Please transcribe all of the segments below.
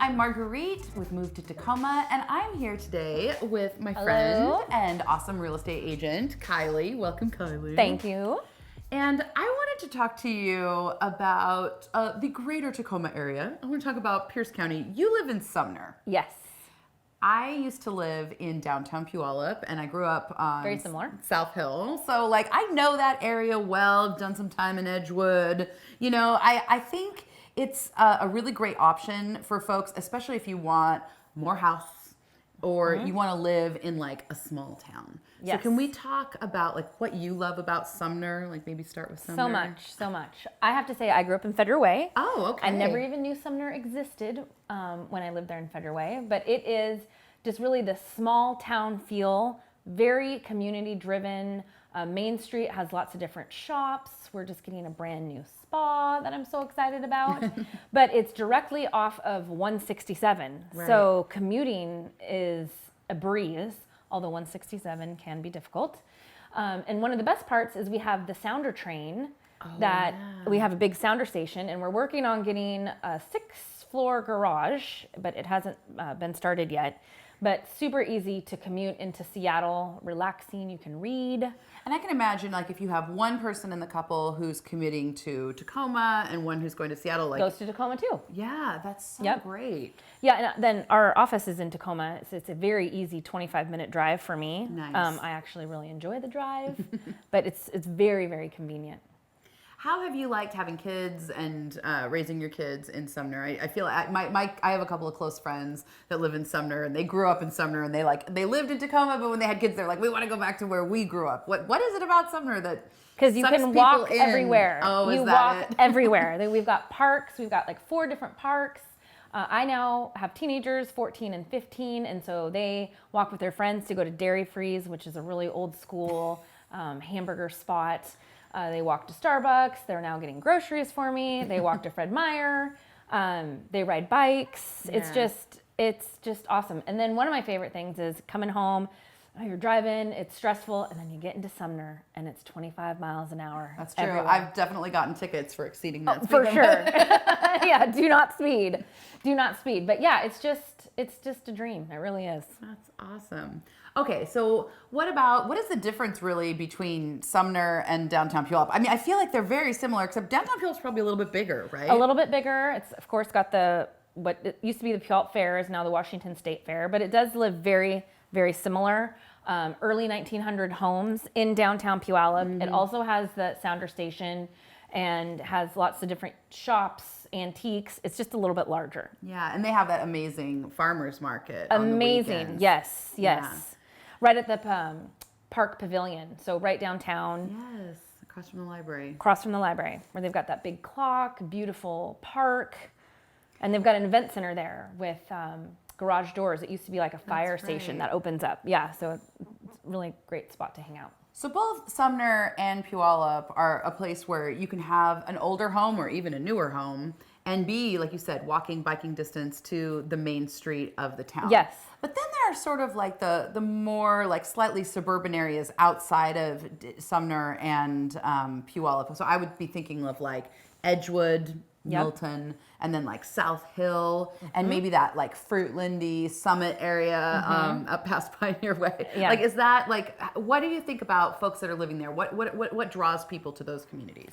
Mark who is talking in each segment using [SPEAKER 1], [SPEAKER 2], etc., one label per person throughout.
[SPEAKER 1] I'm Marguerite with Move to Tacoma, and I'm here today with my
[SPEAKER 2] Hello.
[SPEAKER 1] friend and awesome real estate agent, Kylee. Welcome, Kylee.
[SPEAKER 2] Thank you.
[SPEAKER 1] And I wanted to talk to you about the greater Tacoma area. I want to talk about Pierce County. You live in Sumner.
[SPEAKER 2] Yes.
[SPEAKER 1] I used to live in downtown Puyallup, and I grew up on
[SPEAKER 2] Very similar.
[SPEAKER 1] South Hill. So, like, I know that area well. I've done some time in Edgewood. You know, I think it's a really great option for folks, especially if you want more house or you want to live in, like, a small town.
[SPEAKER 2] Yes.
[SPEAKER 1] So can we talk about, like, what you love about Sumner? Like, maybe start with Sumner.
[SPEAKER 2] So much. I have to say, I grew up in Federal.
[SPEAKER 1] Oh, okay.
[SPEAKER 2] I never even knew Sumner existed when I lived there in Federal, but it is just really the small town feel, very community driven. Main Street has lots of different shops. We're just getting a brand new spa that I'm so excited about. But it's directly off of 167.
[SPEAKER 1] Right.
[SPEAKER 2] So commuting is a breeze, although 167 can be difficult. And one of the best parts is we have the Sounder train we have a big Sounder station, and we're working on getting a 6th-floor garage, but it hasn't been started yet. But super easy to commute into Seattle, relaxing, you can read.
[SPEAKER 1] And I can imagine, like, if you have one person in the couple who's commuting to Tacoma and one who's going to Seattle, like,
[SPEAKER 2] Goes to Tacoma too.
[SPEAKER 1] yeah, that's so great.
[SPEAKER 2] Yeah, and then our office is in Tacoma. It's a very easy 25-minute drive for me.
[SPEAKER 1] Nice.
[SPEAKER 2] I actually really enjoy the drive, but it's very, very convenient.
[SPEAKER 1] How have you liked having kids and raising your kids in Sumner? I feel I have a couple of close friends that live in Sumner, and they grew up in Sumner, and they lived in Tacoma, but when they had kids, they're like, we want to go back to where we grew up. What is it about Sumner that
[SPEAKER 2] because you
[SPEAKER 1] sucks
[SPEAKER 2] can
[SPEAKER 1] people
[SPEAKER 2] walk
[SPEAKER 1] in?
[SPEAKER 2] everywhere.
[SPEAKER 1] Oh,
[SPEAKER 2] you
[SPEAKER 1] is that
[SPEAKER 2] walk
[SPEAKER 1] it?
[SPEAKER 2] everywhere. We've got parks. We've got like 4 different parks. I now have teenagers, 14 and 15, and so they walk with their friends to go to Dairy Freeze, which is a really old school hamburger spot. They walk to Starbucks. They're now getting groceries for me. They walk to Fred Meyer. They ride bikes.
[SPEAKER 1] Yeah.
[SPEAKER 2] It's just awesome. And then one of my favorite things is coming home. You're driving, it's stressful, and then you get into Sumner, and it's 25 miles an hour.
[SPEAKER 1] That's true.
[SPEAKER 2] everywhere.
[SPEAKER 1] I've definitely gotten tickets for exceeding that speed
[SPEAKER 2] For
[SPEAKER 1] limit.
[SPEAKER 2] sure. Yeah, do not speed. But yeah, it's just a dream. It really is.
[SPEAKER 1] That's awesome. Okay, so what is the difference really between Sumner and downtown Puyallup? I mean, I feel like they're very similar, except downtown Puyallup's probably a little bit bigger, right?
[SPEAKER 2] A little bit bigger. It's of course got what it used to be the Puyallup Fair is now the Washington State Fair, but it does live very, very similar. Early 1900 homes in downtown Puyallup. Mm-hmm. It also has the Sounder station and has lots of different shops, antiques. It's just a little bit larger.
[SPEAKER 1] Yeah, and they have that amazing farmers market.
[SPEAKER 2] Amazing.
[SPEAKER 1] On the weekends.
[SPEAKER 2] Yes.
[SPEAKER 1] Yeah.
[SPEAKER 2] Right at the Park Pavilion. So right downtown.
[SPEAKER 1] Yes, across from the library.
[SPEAKER 2] Where they've got that big clock, beautiful park, and they've got an event center there with garage doors. It used to be like a fire station that opens up. Yeah, so it's a really great spot to hang out.
[SPEAKER 1] So both Sumner and Puyallup are a place where you can have an older home or even a newer home and be, like you said, biking distance to the main street of the town.
[SPEAKER 2] Yes.
[SPEAKER 1] But then there are sort of like the more like slightly suburban areas outside of Sumner and Puyallup. So I would be thinking of like Edgewood, Milton, and then like South Hill, and maybe that like Fruitlandy, Summit area up past Pioneer Way.
[SPEAKER 2] Yeah.
[SPEAKER 1] Like, is that like, what do you think about folks that are living there? What draws people to those communities?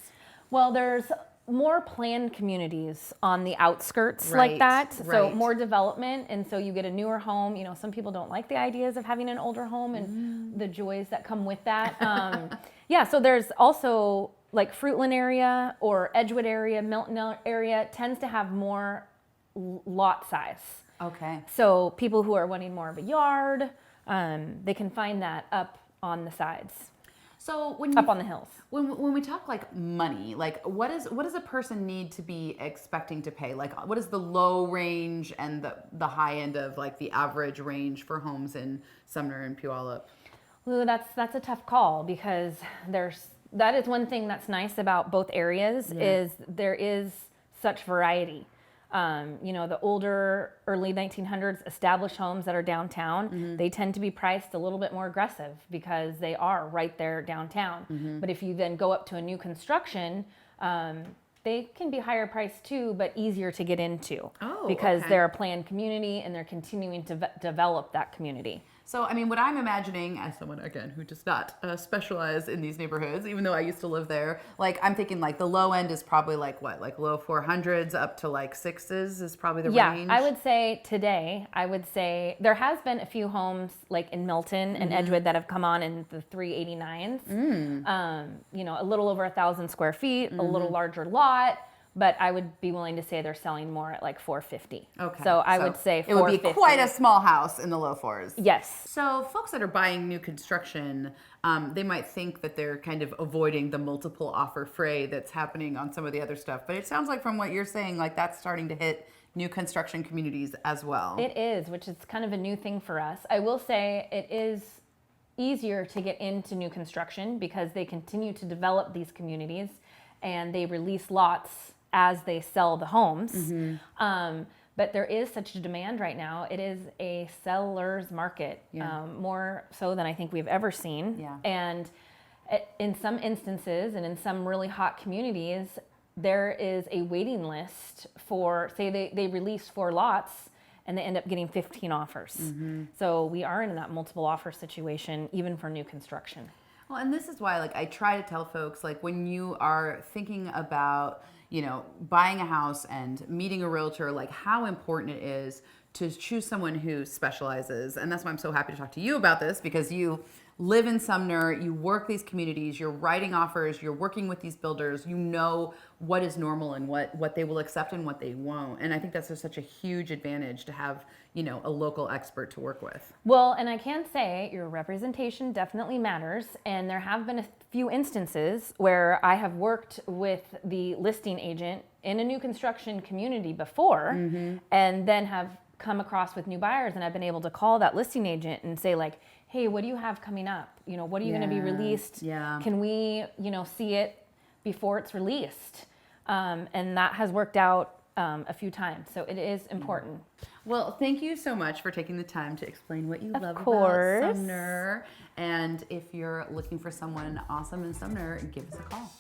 [SPEAKER 2] Well, there's more planned communities on the outskirts
[SPEAKER 1] Right,
[SPEAKER 2] like that. So
[SPEAKER 1] right.
[SPEAKER 2] more development, and so you get a newer home. You know, some people don't like the ideas of having an older home and the joys that come with that. Yeah, so there's also like Fruitland area or Edgewood area, Milton area tends to have more lot size.
[SPEAKER 1] Okay.
[SPEAKER 2] So people who are wanting more of a yard, they can find that up on the sides,
[SPEAKER 1] So
[SPEAKER 2] up on the hills.
[SPEAKER 1] When we talk like money, like what does a person need to be expecting to pay? Like what is the low range and the high end of like the average range for homes in Sumner and Puyallup?
[SPEAKER 2] Ooh, that's a tough call because that is one thing that's nice about both areas is there is such variety. You know, the older early 1900s established homes that are downtown, they tend to be priced a little bit more aggressive because they are right there downtown. But if you then go up to a new construction, they can be higher priced too, but easier to get into because
[SPEAKER 1] okay.
[SPEAKER 2] they're a planned community and they're continuing to develop that community.
[SPEAKER 1] So, I mean, what I'm imagining as someone, again, who does not specialize in these neighborhoods, even though I used to live there, like, I'm thinking, like, the low end is probably, like, what? Like, low 400s up to, like, 6s is probably the range?
[SPEAKER 2] Yeah, I would say today, there has been a few homes, like, in Milton and Edgewood that have come on in the 389s. You know, a little over 1,000 square feet, a little larger lot. But I would be willing to say they're selling more at like 450.
[SPEAKER 1] Okay.
[SPEAKER 2] So I would say 450.
[SPEAKER 1] It would be quite a small house in the low 4s.
[SPEAKER 2] Yes.
[SPEAKER 1] So folks that are buying new construction, they might think that they're kind of avoiding the multiple offer fray that's happening on some of the other stuff. But it sounds like from what you're saying, like that's starting to hit new construction communities as well.
[SPEAKER 2] It is, which is kind of a new thing for us. I will say it is easier to get into new construction because they continue to develop these communities and they release lots as they sell the homes. But there is such a demand right now. It is a seller's market, more so than I think we've ever seen.
[SPEAKER 1] Yeah.
[SPEAKER 2] And in some instances and in some really hot communities, there is a waiting list for, say they release 4 lots and they end up getting 15 offers. So we are in that multiple offer situation, even for new construction.
[SPEAKER 1] Well, and this is why, like, I try to tell folks, like, when you are thinking about, you know, buying a house and meeting a realtor, like, how important it is to choose someone who specializes. And that's why I'm so happy to talk to you about this, because you live in Sumner, you work these communities, you're writing offers, you're working with these builders, you know what is normal and what they will accept and what they won't. And I think that's just such a huge advantage to have, you know, a local expert to work with.
[SPEAKER 2] Well, and I can say your representation definitely matters. And there have been a few instances where I have worked with the listing agent in a new construction community before and then have come across with new buyers, and I've been able to call that listing agent and say, like, hey, what do you have coming up? You know, what are you going to be released?
[SPEAKER 1] Yeah.
[SPEAKER 2] Can we, you know, see it before it's released? And that has worked out a few times. So it is important.
[SPEAKER 1] Well, thank you so much for taking the time to explain what you love about
[SPEAKER 2] course.
[SPEAKER 1] Sumner. And if you're looking for someone awesome in Sumner, give us a call.